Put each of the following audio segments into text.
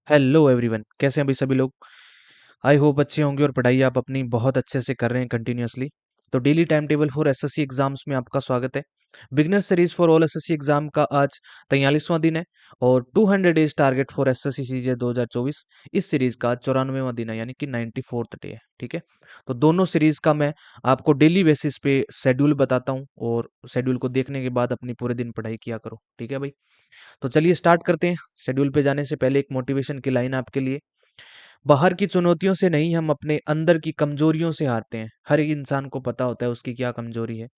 Hello everyone, कैसे हैं भाई सभी लोग। आई होप अच्छे होंगे और पढ़ाई आप अपनी बहुत अच्छे से कर रहे हैं कंटिन्यूअसली। तो daily time table for SSC exams में आपका स्वागत है। Beginner series for all SSC exam का आज 43वां दिन है और 200 डेज टारगेट फॉर एसएससी सीजे 2024 इस सीरीज का 94वां दिन है, यानी कि 94th डे है। ठीक है, तो दोनों सीरीज का मैं आपको डेली बेसिस पे शेड्यूल बताता हूँ और शेड्यूल को देखने के बाद अपनी पूरे दिन पढ़ाई किया करो। ठीक है भाई, तो चलिए स्टार्ट करते हैं। शेड्यूल पे जाने से पहले एक मोटिवेशन की लाइन आपके लिए। बाहर की चुनौतियों से नहीं, हम अपने अंदर की कमजोरियों से हारते हैं। हर एक इंसान को पता होता है उसकी क्या कमजोरी है।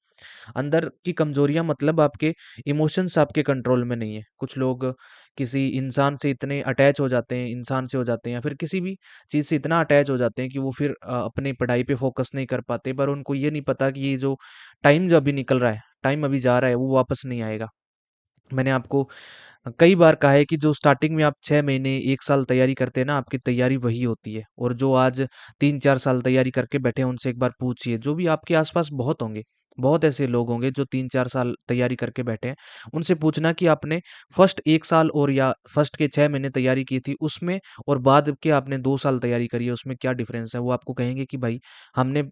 अंदर की कमजोरियां मतलब आपके इमोशंस आपके कंट्रोल में नहीं है। कुछ लोग किसी इंसान से इतने अटैच हो जाते हैं, इंसान से हो जाते हैं या फिर किसी भी चीज से इतना अटैच हो जाते हैं कि वो फिर अपनी पढ़ाई पे फोकस नहीं कर पाते। पर उनको ये नहीं पता कि ये जो टाइम जो अभी निकल रहा है, टाइम अभी जा रहा है, वो वापस नहीं आएगा। मैंने आपको कई बार कहा है कि जो स्टार्टिंग में आप 6 महीने 1 साल तैयारी करते हैं ना, आपकी तैयारी वही होती है। और जो आज 3-4 साल तैयारी करके बैठे हैं उनसे एक बार पूछिए। जो भी आपके आसपास बहुत होंगे, बहुत ऐसे लोग होंगे जो 3-4 साल तैयारी करके बैठे हैं। उनसे पूछना कि आपने फर्स्ट 1 साल और या फर्स्ट के 6 महीने तैयारी की थी उसमें, और बाद के आपने 2 साल तैयारी करी है उसमें क्या डिफरेंस है। वो आपको कहेंगे कि भाई हमने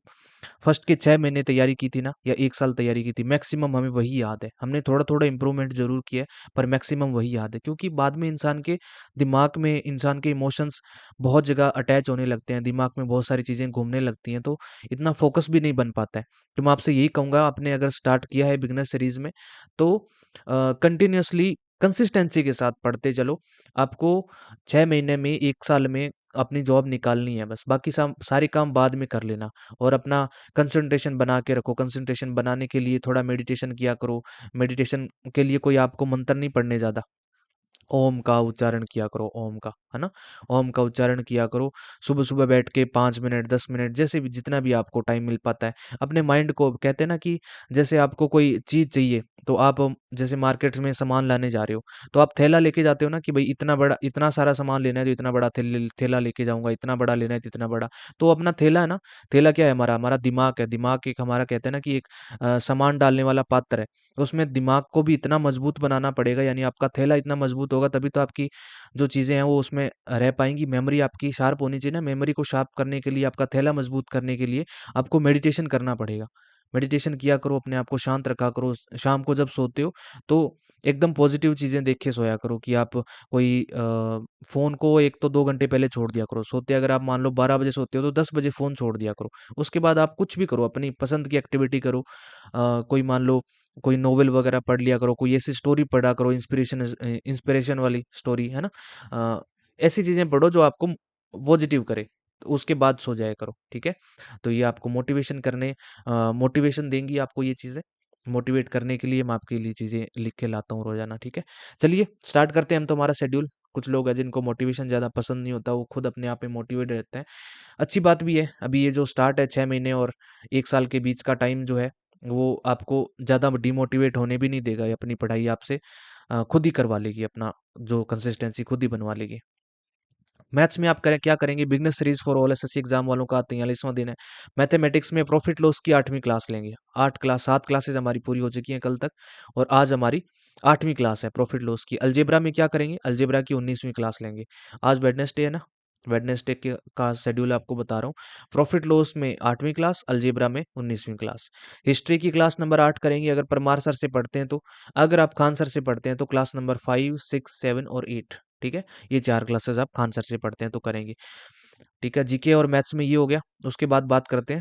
फर्स्ट के 6 महीने तैयारी की थी ना, या 1 साल तैयारी की थी, मैक्सिमम हमें वही याद है। हमने थोड़ा-थोड़ा इम्प्रूवमेंट ज़रूर किया है, पर मैक्सिमम वही याद है। क्योंकि बाद में इंसान के दिमाग में, इंसान के इमोशंस बहुत जगह अटैच होने लगते हैं, दिमाग में बहुत सारी चीज़ें घूमने लगती हैं, तो इतना फ़ोकस भी नहीं बन पाता है। तो मैं आपसे यही कहूँगा, आपने अगर स्टार्ट किया है बिगिनर सीरीज़ में, तो कंटिन्यूअसली कंसिस्टेंसी के साथ पढ़ते चलो। आपको 6 महीने में, 1 साल में अपनी जॉब निकालनी है बस, बाकी सारे काम बाद में कर लेना। और अपना कंसंट्रेशन बना के रखो। कंसंट्रेशन बनाने के लिए थोड़ा मेडिटेशन किया करो। मेडिटेशन के लिए कोई आपको मंत्र नहीं पढ़ने ज़्यादा, ओम का उच्चारण किया करो, ओम का, है ना? ओम का उच्चारण किया करो। सुबह-सुबह बैठ के 5 मिनट, 10 मिनट, जैसे भी जितना भी आपको टाइम मिल पाता है, अपने माइंड को, कहते हैं ना कि जैसे आपको कोई चीज़ चाहिए, तो आप जैसे मार्केट में सामान लाने जा रहे हो, तो आप थैला लेके जाते हो ना कि भई इतना बड़ा, इतना सारा सामान लेना है तो इतना बड़ा थैला लेके जाऊँगा, इतना बड़ा लेना है तो इतना बड़ा। तो अपना थैला है ना, थैला क्या है हमारा? हमारा दिमाग है। दिमाग एक हमारा, कहते हैं ना कि एक सामान डालने वाला पात्र है। तो उसमें दिमाग को भी इतना मजबूत बनाना पड़ेगा, यानी आपका थैला इतना मजबूत होगा तभी तो आपकी जो चीज़ें हैं वो उसमें रह पाएँगी। मेमोरी आपकी शार्प होनी चाहिए ना, मेमोरी को शार्प करने के लिए, आपका थैला मजबूत करने के लिए आपको मेडिटेशन करना पड़ेगा। मेडिटेशन किया करो, अपने आप को शांत रखा करो। शाम को जब सोते हो तो एकदम पॉजिटिव चीज़ें देख के सोया करो कि आप कोई फ़ोन को 1 तो 2 घंटे पहले छोड़ दिया करो। सोते अगर आप मान लो 12 बजे सोते हो तो 10 बजे फ़ोन छोड़ दिया करो। उसके बाद आप कुछ भी करो, अपनी पसंद की एक्टिविटी करो। कोई मान लो कोई नोवेल वगैरह पढ़ लिया करो, कोई ऐसी स्टोरी पढ़ा करो, इंस्पिरेशन वाली स्टोरी, है ना? ऐसी चीज़ें पढ़ो जो आपको पॉजिटिव करे, तो उसके बाद सो जाया करो। ठीक है? तो ये आपको मोटिवेशन देंगी आपको ये चीज़ें। मोटिवेट करने के लिए मैं आपके लिए चीज़ें लिख के लाता हूँ रोज़ाना। ठीक है? चलिए स्टार्ट करते हैं हम तो हमारा शेड्यूल। कुछ लोग हैं जिनको मोटिवेशन ज़्यादा पसंद नहीं होता, वो खुद अपने आप में मोटिवेट रहते हैं। अच्छी बात भी है। अभी ये जो स्टार्ट है 6 महीने और 1 साल के बीच का टाइम जो है, वो आपको ज़्यादा डिमोटिवेट होने भी नहीं देगा। ये अपनी पढ़ाई आपसे खुद ही करवा लेगी, अपना जो कंसिस्टेंसी खुद ही बनवा लेगी। मैथ्स में आप करें क्या करेंगे? Beginner series for all SSC exam वालों का 43वां दिन है। मैथमेटिक्स में प्रॉफिट लॉस की 8वीं क्लास लेंगे। 7 क्लासेस हमारी पूरी हो चुकी हैं कल तक, और आज हमारी 8वीं क्लास है प्रॉफिट लॉस की। अलजेब्रा में क्या करेंगे? अलजेब्रा की 19वीं क्लास लेंगे। आज वेडनेसडे है ना, वेडनेसडे के का शेड्यूल आपको बता रहा हूँ। प्रॉफिट लॉस में 8वीं क्लास, अलजेब्रा में 19वीं क्लास। हिस्ट्री की क्लास नंबर 8 करेंगे अगर परमार सर से पढ़ते हैं तो। अगर आप खान सर से पढ़ते हैं तो क्लास नंबर 5, 6, 7 और 8। ठीक है, ये 4 क्लासेस आप खान सर से पढ़ते हैं तो करेंगे। ठीक है, जीके और मैथ्स में ये हो गया। उसके बाद बात करते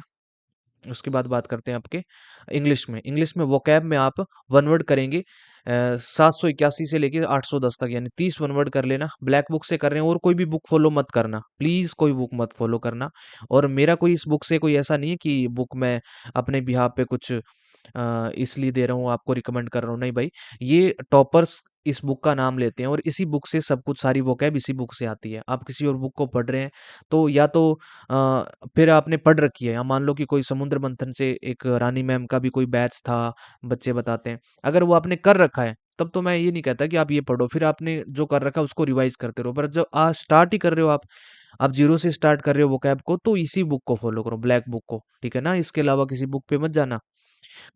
हैं आपके इंग्लिश में। इंग्लिश में वोकैब में आप वन वर्ड करेंगे 781 से लेके 810 तक, यानी 30 वन वर्ड कर लेना। ब्लैक बुक से कर रहे हैं, और कोई भी बुक फॉलो मत करना प्लीज, कोई बुक मत फॉलो करना। और मेरा कोई इस बुक से कोई ऐसा नहीं है कि बुक मैं अपने बिहाफ पे कुछ इसलिए दे रहा हूँ, आपको रिकमेंड कर रहा हूँ, नहीं भाई। ये टॉपर्स इस बुक का नाम लेते हैं, और इसी बुक से सब कुछ, सारी वोकैब इसी बुक से आती है। आप किसी और बुक को पढ़ रहे हैं तो या तो फिर आपने पढ़ रखी है, या मान लो कि कोई समुद्र मंथन से एक रानी मैम का भी कोई बैच था, बच्चे बताते हैं, अगर वो आपने कर रखा है तब तो मैं ये नहीं कहता कि आप ये पढ़ो। फिर आपने जो कर रखा है उसको रिवाइज करते रहो। पर जब आज स्टार्ट ही कर रहे हो आप जीरो से स्टार्ट कर रहे हो वोकैब को, तो इसी बुक को फॉलो करो, ब्लैक बुक को। ठीक है ना, इसके अलावा किसी बुक पे मत जाना।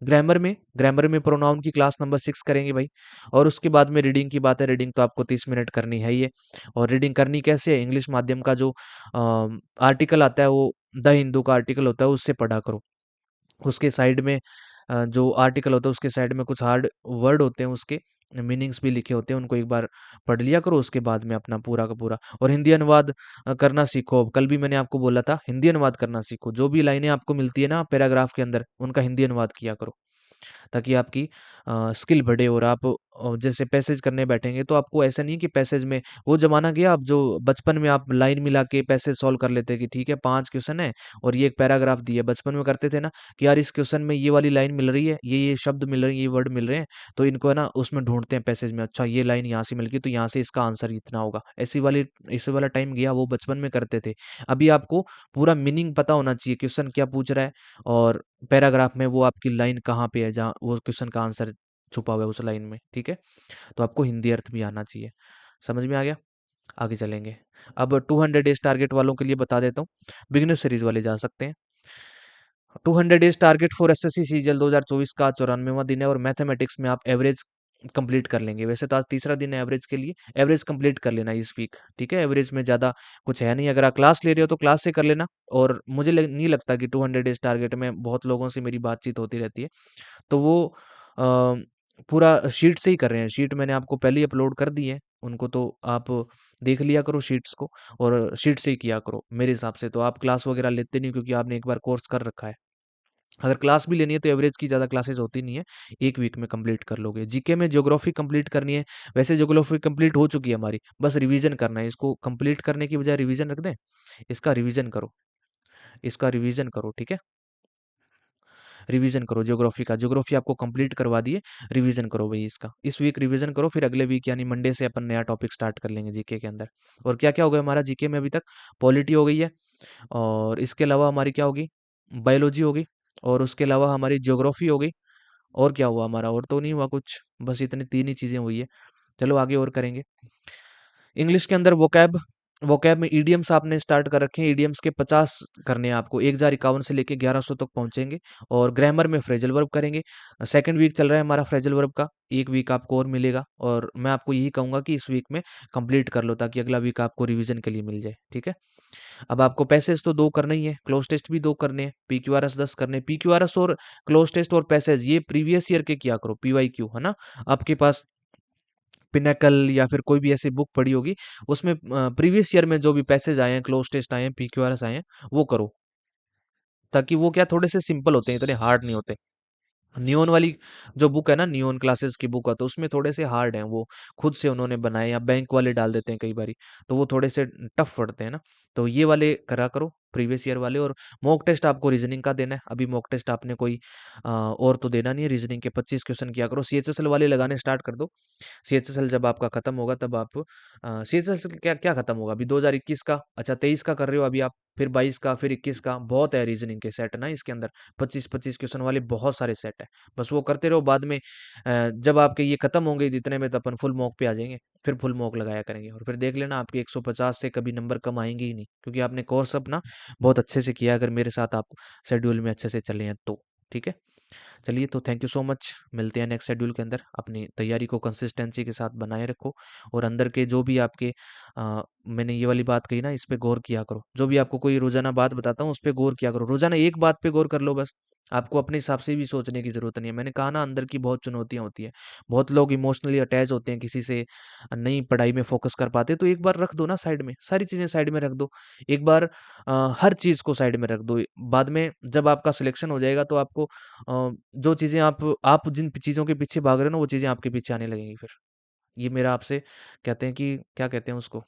ग्रामर में प्रोनाउन की क्लास नंबर 6 करेंगे भाई। और उसके बाद में रीडिंग की बात है, रीडिंग तो आपको 30 मिनट करनी है ही है। और रीडिंग करनी कैसे है, इंग्लिश माध्यम का जो आर्टिकल आता है वो द हिंदू का आर्टिकल होता है, उससे पढ़ा करो। उसके साइड में जो आर्टिकल होता है उसके साइड में कुछ हार्ड वर्ड होते हैं, उसके मीनिंग्स भी लिखे होते हैं, उनको एक बार पढ़ लिया करो। उसके बाद में अपना पूरा का पूरा और हिंदी अनुवाद करना सीखो। कल भी मैंने आपको बोला था हिंदी अनुवाद करना सीखो। जो भी लाइनें आपको मिलती है ना पैराग्राफ के अंदर, उनका हिंदी अनुवाद किया करो, ताकि आपकी स्किल बढ़े। और आप जैसे पैसेज करने बैठेंगे तो आपको ऐसा नहीं है कि पैसेज में वो ज़माना गया अब जो बचपन में आप लाइन मिला के पैसेज सॉल्व कर लेते कि ठीक है 5 क्वेश्चन है और ये एक पैराग्राफ दिया। बचपन में करते थे ना कि यार इस क्वेश्चन में ये वाली लाइन मिल रही है, ये शब्द मिल रहे हैं, ये वर्ड मिल रहे हैं, तो इनको है ना उसमें ढूँढते हैं पैसेज में। अच्छा ये लाइन यहाँ से मिल गई तो यहाँ से इसका आंसर इतना होगा। ऐसे वाला टाइम गया, वो बचपन में करते थे। अभी आपको पूरा मीनिंग पता होना चाहिए, क्वेश्चन क्या पूछ रहा है और पैराग्राफ में वो आपकी लाइन कहाँ पे है जहाँ वो क्वेश्चन का आंसर छुपा हुआ है उस लाइन में, ठीक है? तो आपको हिंदी अर्थ भी आना चाहिए। समझ में आ गया? आगे चलेंगे। अब 200 डेज़ टारगेट वालों के लिए बता देता हूँ, बिगिनर सीरीज़ वाले जा सकते हैं। 200 days target for SSC CGL 2024 का 94वाँ दिन है और मैथमेटिक्स में आप एवरेज कंप्लीट कर लेंगे। वैसे तो आज तीसरा दिन है एवरेज के लिए, एवरेज कंप्लीट कर लेना इस वीक, ठीक है? एवरेज में ज़्यादा कुछ है नहीं, अगर आप क्लास ले रहे हो तो क्लास से कर लेना। और मुझे नहीं लगता कि 200 डेज़ टारगेट में, बहुत लोगों से मेरी बातचीत होती रहती है, तो वो पूरा शीट से ही कर रहे हैं। शीट मैंने आपको पहले ही अपलोड कर दी है, उनको तो आप देख लिया करो शीट्स को, और शीट से ही किया करो। मेरे हिसाब से तो आप क्लास वगैरह लेते नहीं, क्योंकि आपने एक बार कोर्स कर रखा है। अगर क्लास भी लेनी है तो एवरेज की ज़्यादा क्लासेस होती नहीं है, एक वीक में कंप्लीट कर लोगे। जीके में ज्योग्राफी कंप्लीट करनी है, वैसे ज्योग्राफी कंप्लीट हो चुकी है हमारी, बस रिवीजन करना है। इसको कंप्लीट करने की बजाय रिवीजन रख दें, इसका रिवीजन करो, इसका रिवीजन करो, ठीक है? रिवीजन करो ज्योग्राफी का, ज्योग्राफी आपको कंप्लीट करवा दिए, रिवीजन करो भाई इसका। इस वीक रिवीजन करो, फिर अगले वीक यानी मंडे से अपन नया टॉपिक स्टार्ट कर लेंगे जीके के अंदर। और क्या क्या हो गया हमारा जीके में अभी तक? पॉलिटी हो गई है, और इसके अलावा हमारी क्या होगी, बायोलॉजी होगी, और उसके अलावा हमारी ज्योग्राफी हो गई। और क्या हुआ हमारा? और तो नहीं हुआ कुछ, बस इतनी तीन ही चीज़ें हुई है। चलो आगे और करेंगे। इंग्लिश के अंदर वोकैब, वोकैब में ईडियम्स आपने स्टार्ट कर रखे हैं। ईडियम्स के 50 करने हैं आपको, 1051 से लेके 1100 तक पहुंचेंगे। और ग्रामर में फ्रेजल वर्ब करेंगे। सेकंड वीक चल रहा है हमारा फ्रेजल वर्ब का, एक वीक आपको और मिलेगा, और मैं आपको यही कहूंगा कि इस वीक में कंप्लीट कर लो, ताकि अगला वीक आपको रिवीजन के लिए मिल जाए, ठीक है? अब आपको पैसेज तो दो करने ही है, क्लोज टेस्ट भी दो करने हैं, पीक्यूआरएस 10 करने। पीक्यूआरएस और क्लोज टेस्ट और पैसेज ये प्रीवियस ईयर के किया करो, पीवाईक्यू है ना आपके पास, पिनेकल या फिर कोई भी ऐसी बुक पड़ी होगी, उसमें प्रीवियस ईयर में जो भी पैसेज आए हैं, क्लोज टेस्ट आए हैं, पीक्यूआरएस आए हैं, वो करो, ताकि वो क्या थोड़े से सिंपल होते हैं, इतने हार्ड नहीं होते। नियोन वाली जो बुक है ना, नियोन क्लासेस की बुक है, तो उसमें थोड़े से हार्ड हैं, वो खुद से उन्होंने बनाए या बैंक वाले डाल देते हैं कई बारी, तो वो थोड़े से टफ पड़ते हैं ना। तो ये वाले करा करो, प्रीवियस ईयर वाले। और मॉक टेस्ट आपको रीजनिंग का देना है, अभी मॉक टेस्ट आपने कोई और तो देना नहीं है। रीजनिंग के 25 क्वेश्चन किया करो, सीएचएसएल वाले लगाने स्टार्ट कर दो। सीएचएसएल जब आपका खत्म होगा तब आप सीएचएसएल क्या क्या खत्म होगा अभी, 2021 का, अच्छा 23 का कर रहे हो अभी आप, फिर 22 का, फिर 21 का, बहुत है रीजनिंग के सेट ना इसके अंदर, 25-25 क्वेश्चन वाले बहुत सारे सेट है। बस वो करते रहो, बाद में जब आपके ये खत्म होंगे इतने में, तो अपन फुल मॉक पे आ जाएंगे, फिर फुल मॉक लगाया करेंगे, और फिर देख लेना आपके 150 से कभी नंबर कम आएंगे ही नहीं, क्योंकि आपने कोर्स अपना बहुत अच्छे से किया, अगर मेरे साथ आप शेड्यूल में अच्छे से चले हैं तो, ठीक है? चलिए, तो थैंक यू सो मच, मिलते हैं नेक्स्ट शेड्यूल के अंदर। अपनी तैयारी को कंसिस्टेंसी के साथ बनाए रखो, और अंदर के जो भी आपके मैंने ये वाली बात कही ना, इस पे गौर किया करो। जो भी आपको कोई रोजाना बात बताता हूँ उस पे गौर किया करो, रोजाना एक बात पे गौर कर लो बस। आपको अपने हिसाब से भी सोचने की जरूरत नहीं है। मैंने कहा ना, अंदर की बहुत चुनौतियां होती है, बहुत लोग इमोशनली अटैच होते हैं किसी से, नहीं पढ़ाई में फोकस कर पाते, तो एक बार रख दो ना साइड में, सारी चीजें साइड में रख दो। एक बार हर चीज को साइड में रख दो। बाद में जब आपका सिलेक्शन हो जाएगा तो आपको जो चीज़ें आप जिन चीज़ों के पीछे भाग रहे हो ना, वो चीज़ें आपके पीछे आने लगेंगी फिर। ये मेरा आपसे कहते हैं कि क्या कहते हैं उसको,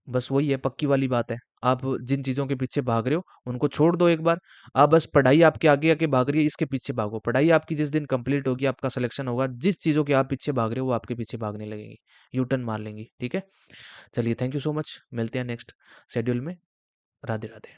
बस वही है, पक्की वाली बात है। आप जिन चीज़ों के पीछे भाग रहे हो उनको छोड़ दो एक बार। आप बस पढ़ाई आपके आगे आगे भाग रही है, इसके पीछे भागो। पढ़ाई आपकी जिस दिन कंप्लीट होगी, आपका सिलेक्शन होगा, जिस चीज़ों के आप पीछे भाग रहे हो वो आपके पीछे भागने लगेंगी, यू टर्न मार लेंगी, ठीक है? चलिए, थैंक यू सो मच, मिलते हैं नेक्स्ट शेड्यूल में। राधे राधे।